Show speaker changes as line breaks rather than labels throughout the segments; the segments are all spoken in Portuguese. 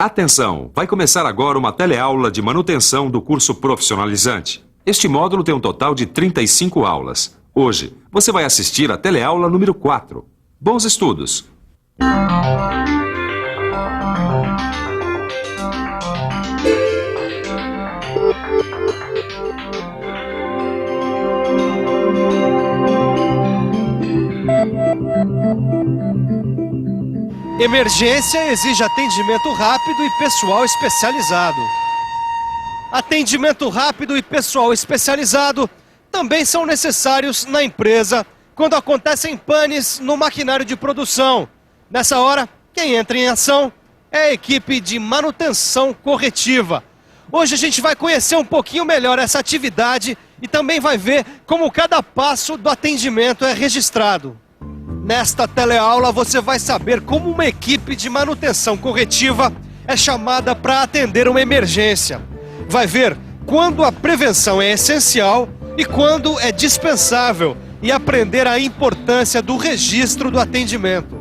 Atenção! Vai começar agora uma teleaula de manutenção do curso profissionalizante. Este módulo tem um total de 35 aulas. Hoje, você vai assistir a teleaula número 4. Bons estudos!
Emergência exige atendimento rápido e pessoal especializado. Atendimento rápido e pessoal especializado também são necessários na empresa quando acontecem panes no maquinário de produção. Nessa hora, quem entra em ação é a equipe de manutenção corretiva. Hoje a gente vai conhecer um pouquinho melhor essa atividade e também vai ver como cada passo do atendimento é registrado. Nesta teleaula você vai saber como uma equipe de manutenção corretiva é chamada para atender uma emergência. Vai ver quando a prevenção é essencial e quando é dispensável e aprender a importância do registro do atendimento.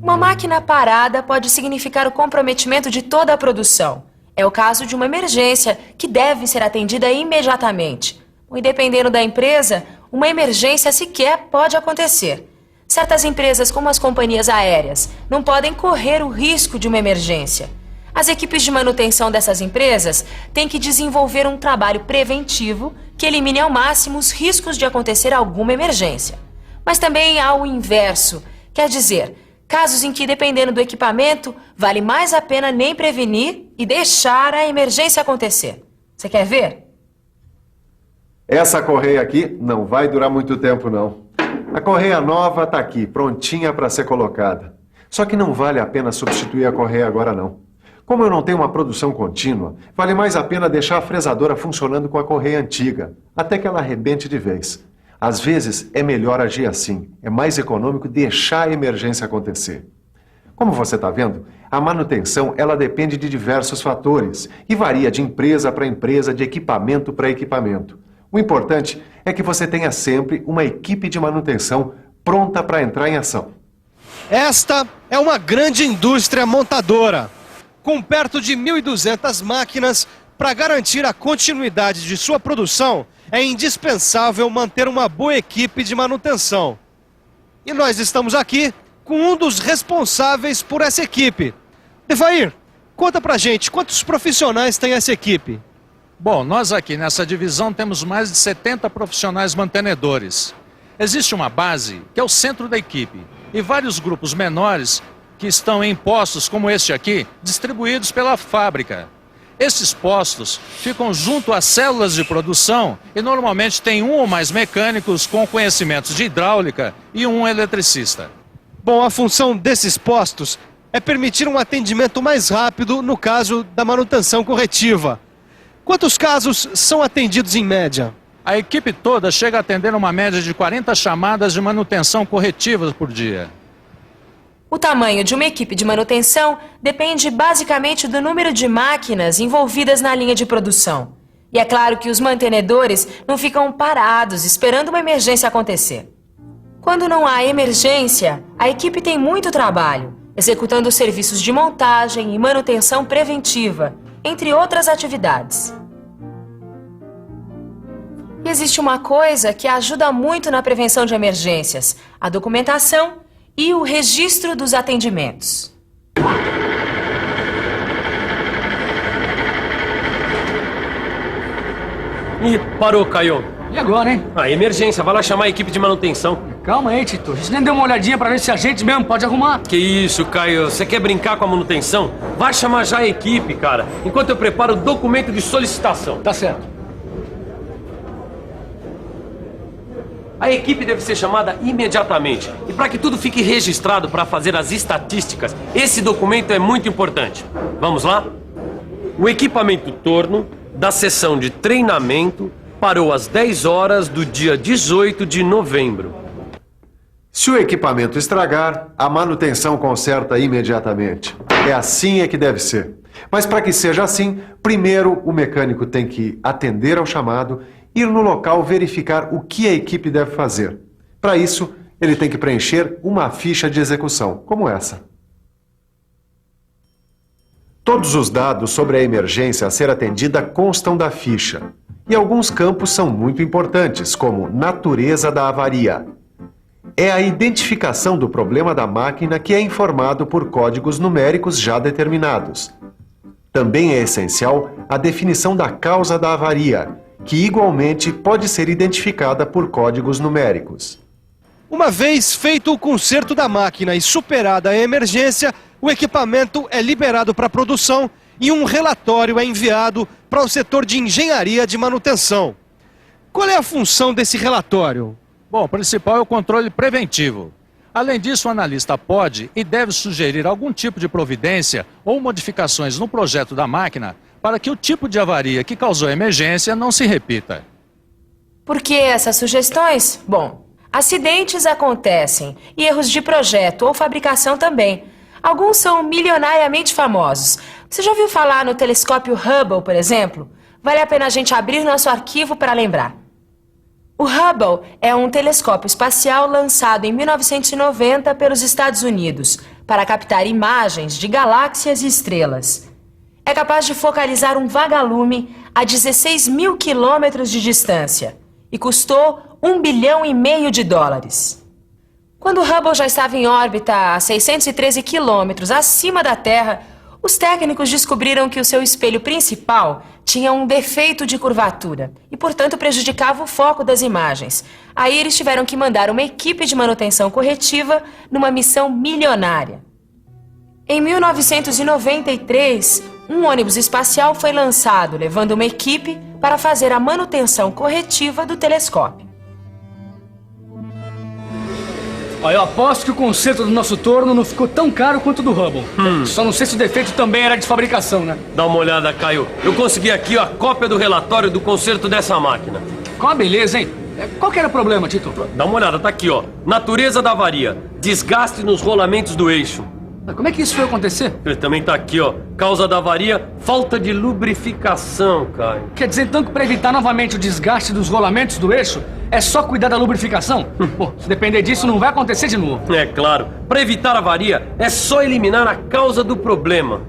Uma máquina parada pode significar o comprometimento de toda a produção. É o caso de uma emergência que deve ser atendida imediatamente. E dependendo da empresa, uma emergência sequer pode acontecer. Certas empresas, como as companhias aéreas, não podem correr o risco de uma emergência. As equipes de manutenção dessas empresas têm que desenvolver um trabalho preventivo que elimine ao máximo os riscos de acontecer alguma emergência. Mas também há o inverso, quer dizer, casos em que, dependendo do equipamento, vale mais a pena nem prevenir e deixar a emergência acontecer. Você quer ver?
Essa correia aqui não vai durar muito tempo, não. A correia nova está aqui, prontinha para ser colocada. Só que não vale a pena substituir a correia agora, não. Como eu não tenho uma produção contínua, vale mais a pena deixar a fresadora funcionando com a correia antiga, até que ela arrebente de vez. Às vezes, é melhor agir assim. É mais econômico deixar a emergência acontecer. Como você está vendo, a manutenção ela depende de diversos fatores e varia de empresa para empresa, de equipamento para equipamento. O importante é que você tenha sempre uma equipe de manutenção pronta para entrar em ação.
Esta é uma grande indústria montadora, com perto de 1.200 máquinas. Para garantir a continuidade de sua produção, é indispensável manter uma boa equipe de manutenção. E nós estamos aqui com um dos responsáveis por essa equipe. Evair, conta pra gente, quantos profissionais tem essa equipe?
Bom, nós aqui nessa divisão temos mais de 70 profissionais mantenedores. Existe uma base, que é o centro da equipe, e vários grupos menores que estão em postos como este aqui, distribuídos pela fábrica. Esses postos ficam junto às células de produção e normalmente tem um ou mais mecânicos com conhecimentos de hidráulica e um eletricista.
Bom, a função desses postos é permitir um atendimento mais rápido no caso da manutenção corretiva. Quantos casos são atendidos em média?
A equipe toda chega a atender uma média de 40 chamadas de manutenção corretiva por dia.
O tamanho de uma equipe de manutenção depende basicamente do número de máquinas envolvidas na linha de produção. E é claro que os mantenedores não ficam parados esperando uma emergência acontecer. Quando não há emergência, a equipe tem muito trabalho, executando serviços de montagem e manutenção preventiva, entre outras atividades. E existe uma coisa que ajuda muito na prevenção de emergências: a documentação e o registro dos atendimentos.
Ih, parou, Caio.
E agora, hein?
Emergência, vai lá chamar a equipe de manutenção.
Calma aí, Tito. A gente nem deu uma olhadinha pra ver se a gente mesmo pode arrumar.
Que isso, Caio? Você quer brincar com a manutenção? Vai chamar já a equipe, cara, enquanto eu preparo o documento de solicitação.
Tá certo.
A equipe deve ser chamada imediatamente. E para que tudo fique registrado para fazer as estatísticas, esse documento é muito importante. Vamos lá? O equipamento torno da sessão de treinamento parou às 10 horas do dia 18 de novembro.
Se o equipamento estragar, a manutenção conserta imediatamente. É assim é que deve ser. Mas para que seja assim, primeiro o mecânico tem que atender ao chamado, ir no local verificar o que a equipe deve fazer. Para isso, ele tem que preencher uma ficha de execução, como essa. Todos os dados sobre a emergência a ser atendida constam da ficha. E alguns campos são muito importantes, como natureza da avaria. É a identificação do problema da máquina que é informado por códigos numéricos já determinados. Também é essencial a definição da causa da avaria, que igualmente pode ser identificada por códigos numéricos.
Uma vez feito o conserto da máquina e superada a emergência, o equipamento é liberado para produção e um relatório é enviado para o setor de engenharia de manutenção. Qual é a função desse relatório?
Bom, o principal é o controle preventivo. Além disso, o analista pode e deve sugerir algum tipo de providência ou modificações no projeto da máquina para que o tipo de avaria que causou a emergência não se repita.
Por que essas sugestões? Bom, acidentes acontecem e erros de projeto ou fabricação também. Alguns são milionariamente famosos. Você já ouviu falar no telescópio Hubble, por exemplo? Vale a pena a gente abrir nosso arquivo para lembrar. O Hubble é um telescópio espacial lançado em 1990 pelos Estados Unidos para captar imagens de galáxias e estrelas. É capaz de focalizar um vagalume a 16 mil quilômetros de distância e custou US$ 1,5 bilhão. Quando o Hubble já estava em órbita a 613 quilômetros acima da Terra, os técnicos descobriram que o seu espelho principal tinha um defeito de curvatura e, portanto, prejudicava o foco das imagens. Aí eles tiveram que mandar uma equipe de manutenção corretiva numa missão milionária. Em 1993, um ônibus espacial foi lançado, levando uma equipe para fazer a manutenção corretiva do telescópio.
Ó, eu aposto que o conserto do nosso torno não ficou tão caro quanto o do Hubble. Só não sei se o defeito também era de fabricação, né?
Dá uma olhada, Caio. Eu consegui aqui ó, a cópia do relatório do conserto dessa máquina.
Com uma beleza, hein? Qual que era o problema, Tito?
Dá uma olhada, tá aqui, ó. Natureza da avaria. Desgaste nos rolamentos do eixo.
Como é que isso foi acontecer?
Ele também tá aqui, ó. Causa da avaria, falta de lubrificação, Caio.
Quer dizer, então, que para evitar novamente o desgaste dos rolamentos do eixo, é só cuidar da lubrificação? Pô, se depender disso, não vai acontecer de novo.
É claro. Para evitar a avaria, é só eliminar a causa do problema.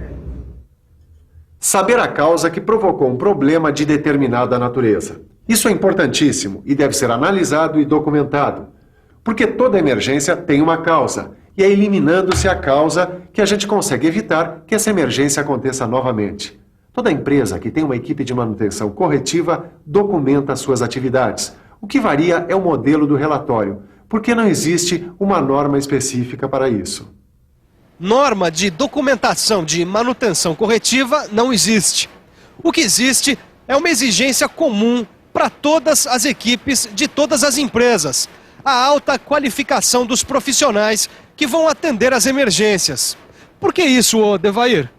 Saber a causa que provocou um problema de determinada natureza. Isso é importantíssimo e deve ser analisado e documentado. Porque toda emergência tem uma causa. E é eliminando-se a causa que a gente consegue evitar que essa emergência aconteça novamente. Toda empresa que tem uma equipe de manutenção corretiva documenta suas atividades. O que varia é o modelo do relatório, porque não existe uma norma específica para isso.
Norma de documentação de manutenção corretiva não existe. O que existe é uma exigência comum para todas as equipes de todas as empresas. A alta qualificação dos profissionais que vão atender às emergências. Por que isso, Odevair?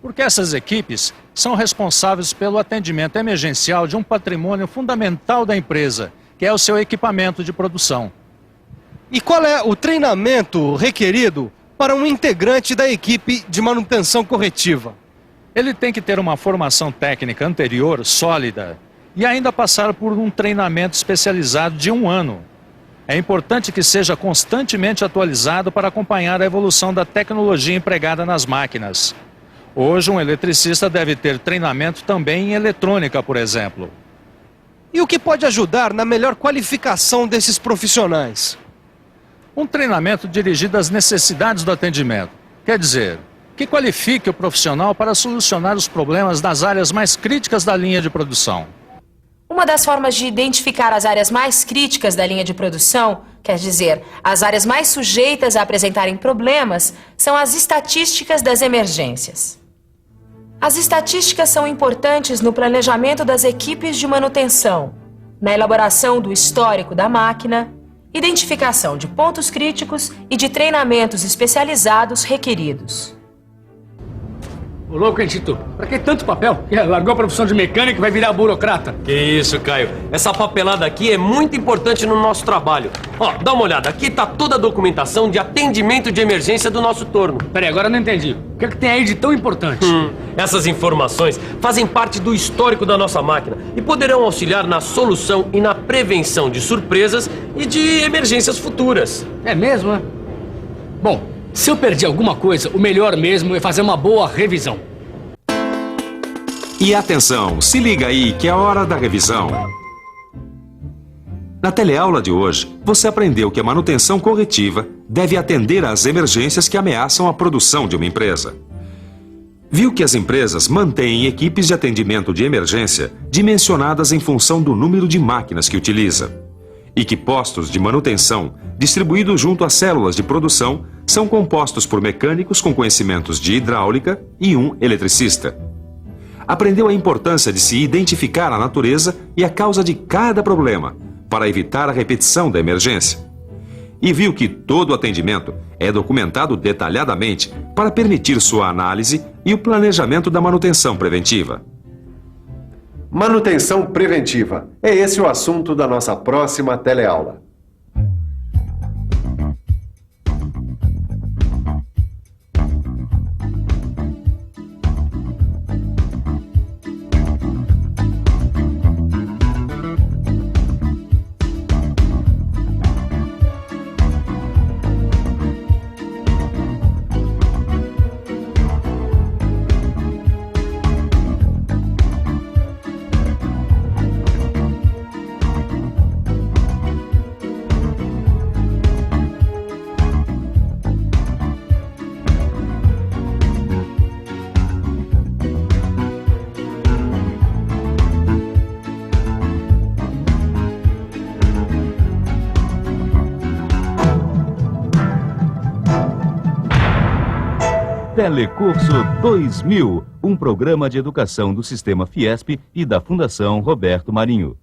Porque essas equipes são responsáveis pelo atendimento emergencial de um patrimônio fundamental da empresa, que é o seu equipamento de produção.
E qual é o treinamento requerido para um integrante da equipe de manutenção corretiva?
Ele tem que ter uma formação técnica anterior sólida e ainda passar por um treinamento especializado de 1 ano. É importante que seja constantemente atualizado para acompanhar a evolução da tecnologia empregada nas máquinas. Hoje, um eletricista deve ter treinamento também em eletrônica, por exemplo.
E o que pode ajudar na melhor qualificação desses profissionais?
Um treinamento dirigido às necessidades do atendimento. Quer dizer, que qualifique o profissional para solucionar os problemas das áreas mais críticas da linha de produção.
Uma das formas de identificar as áreas mais críticas da linha de produção, quer dizer, as áreas mais sujeitas a apresentarem problemas, são as estatísticas das emergências. As estatísticas são importantes no planejamento das equipes de manutenção, na elaboração do histórico da máquina, identificação de pontos críticos e de treinamentos especializados requeridos.
Ô, louco, hein, Tito? Pra que tanto papel? Largou a profissão de mecânico e vai virar burocrata.
Que isso, Caio. Essa papelada aqui é muito importante no nosso trabalho. Ó, dá uma olhada. Aqui tá toda a documentação de atendimento de emergência do nosso torno.
Peraí, agora eu não entendi. O que é que tem aí de tão importante?
Essas informações fazem parte do histórico da nossa máquina e poderão auxiliar na solução e na prevenção de surpresas e de emergências futuras.
É mesmo, né? Bom, se eu perdi alguma coisa, o melhor mesmo é fazer uma boa revisão.
E atenção, se liga aí que é a hora da revisão. Na teleaula de hoje, você aprendeu que a manutenção corretiva deve atender às emergências que ameaçam a produção de uma empresa. Viu que as empresas mantêm equipes de atendimento de emergência dimensionadas em função do número de máquinas que utiliza. E que postos de manutenção, distribuídos junto às células de produção, são compostos por mecânicos com conhecimentos de hidráulica e um eletricista. Aprendeu a importância de se identificar a natureza e a causa de cada problema, para evitar a repetição da emergência. E viu que todo o atendimento é documentado detalhadamente para permitir sua análise e o planejamento da manutenção preventiva.
Manutenção preventiva. É esse o assunto da nossa próxima teleaula.
Telecurso 2000, um programa de educação do Sistema Fiesp e da Fundação Roberto Marinho.